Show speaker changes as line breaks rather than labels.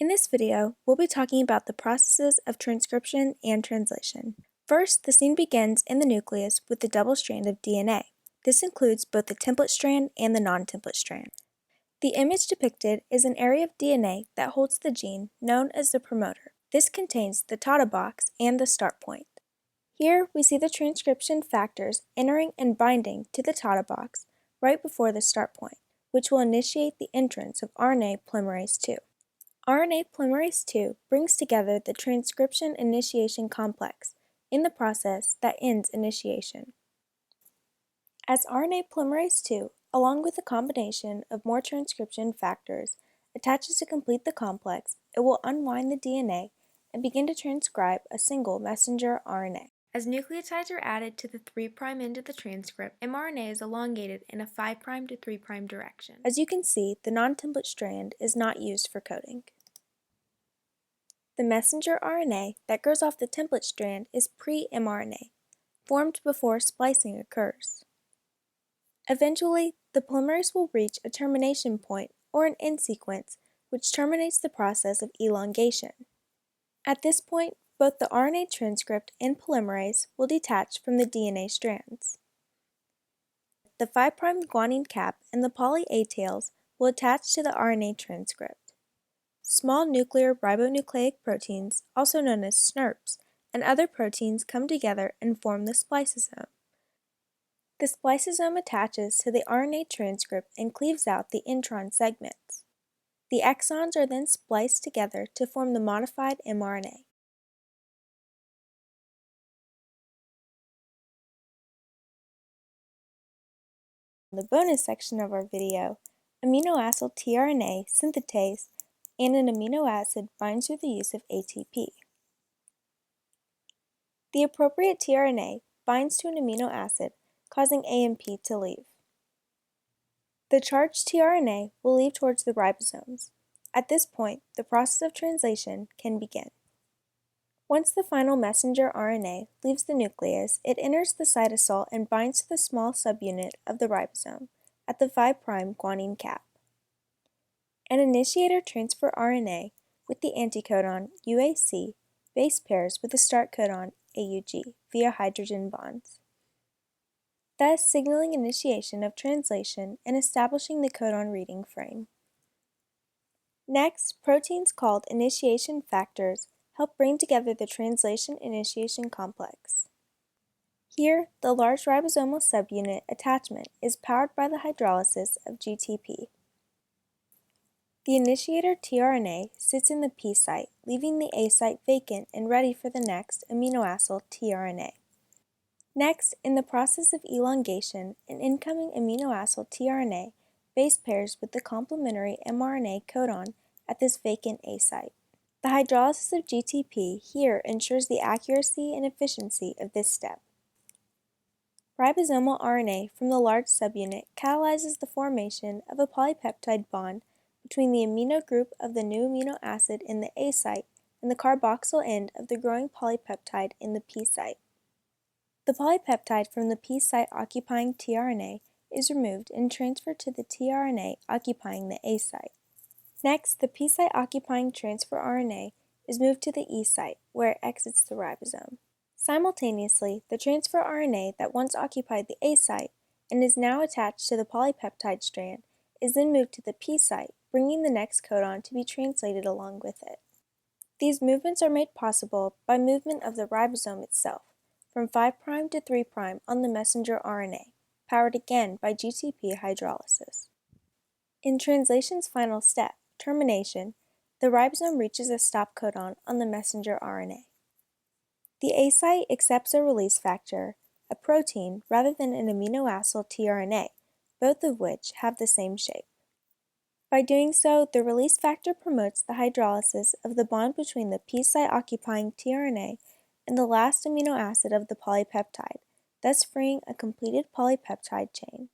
In this video, we'll be talking about the processes of transcription and translation. First, the scene begins in the nucleus with the double strand of DNA. This includes both the template strand and the non-template strand. The image depicted is an area of DNA that holds the gene known as the promoter. This contains the TATA box and the start point. Here, we see the transcription factors entering and binding to the TATA box right before the start point, which will initiate the entrance of RNA polymerase II. RNA polymerase II brings together the transcription initiation complex in the process that ends initiation. As RNA polymerase II, along with a combination of more transcription factors, attaches to complete the complex, it will unwind the DNA and begin to transcribe a single messenger RNA. As nucleotides are added to the 3' end of the transcript, mRNA is elongated in a 5' to 3' direction. As you can see, the non-template strand is not used for coding. The messenger RNA that grows off the template strand is pre-mRNA, formed before splicing occurs. Eventually, the polymerase will reach a termination point or an end sequence, which terminates the process of elongation. At this point, both the RNA transcript and polymerase will detach from the DNA strands. The 5' guanine cap and the poly A tails will attach to the RNA transcript. Small nuclear ribonucleic proteins, also known as SNRPs, and other proteins come together and form the spliceosome. The spliceosome attaches to the RNA transcript and cleaves out the intron segments. The exons are then spliced together to form the modified mRNA. In the bonus section of our video, amino acid tRNA synthetase and an amino acid binds through the use of ATP. The appropriate tRNA binds to an amino acid, causing AMP to leave. The charged tRNA will leave towards the ribosomes. At this point, the process of translation can begin. Once the final messenger RNA leaves the nucleus, it enters the cytosol and binds to the small subunit of the ribosome at the 5' guanine cap. An initiator transfer RNA with the anticodon UAC base pairs with the start codon AUG via hydrogen bonds, thus signaling initiation of translation and establishing the codon reading frame. Next, proteins called initiation factors help bring together the translation initiation complex. Here, the large ribosomal subunit attachment is powered by the hydrolysis of GTP. The initiator tRNA sits in the P site, leaving the A site vacant and ready for the next amino acid tRNA. Next, in the process of elongation, an incoming amino acid tRNA base pairs with the complementary mRNA codon at this vacant A site. The hydrolysis of GTP here ensures the accuracy and efficiency of this step. Ribosomal RNA from the large subunit catalyzes the formation of a polypeptide bond between the amino group of the new amino acid in the A site and the carboxyl end of the growing polypeptide in the P site. The polypeptide from the P site occupying tRNA is removed and transferred to the tRNA occupying the A site. Next, the P site occupying transfer RNA is moved to the E site, where it exits the ribosome. Simultaneously, the transfer RNA that once occupied the A site and is now attached to the polypeptide strand is then moved to the P site, bringing the next codon to be translated along with it. These movements are made possible by movement of the ribosome itself, from 5' to 3' on the messenger RNA, powered again by GTP hydrolysis. In translation's final step, termination, the ribosome reaches a stop codon on the messenger RNA. The A site accepts a release factor, a protein, rather than an amino acid tRNA, both of which have the same shape. By doing so, the release factor promotes the hydrolysis of the bond between the P site occupying tRNA and the last amino acid of the polypeptide, thus freeing a completed polypeptide chain.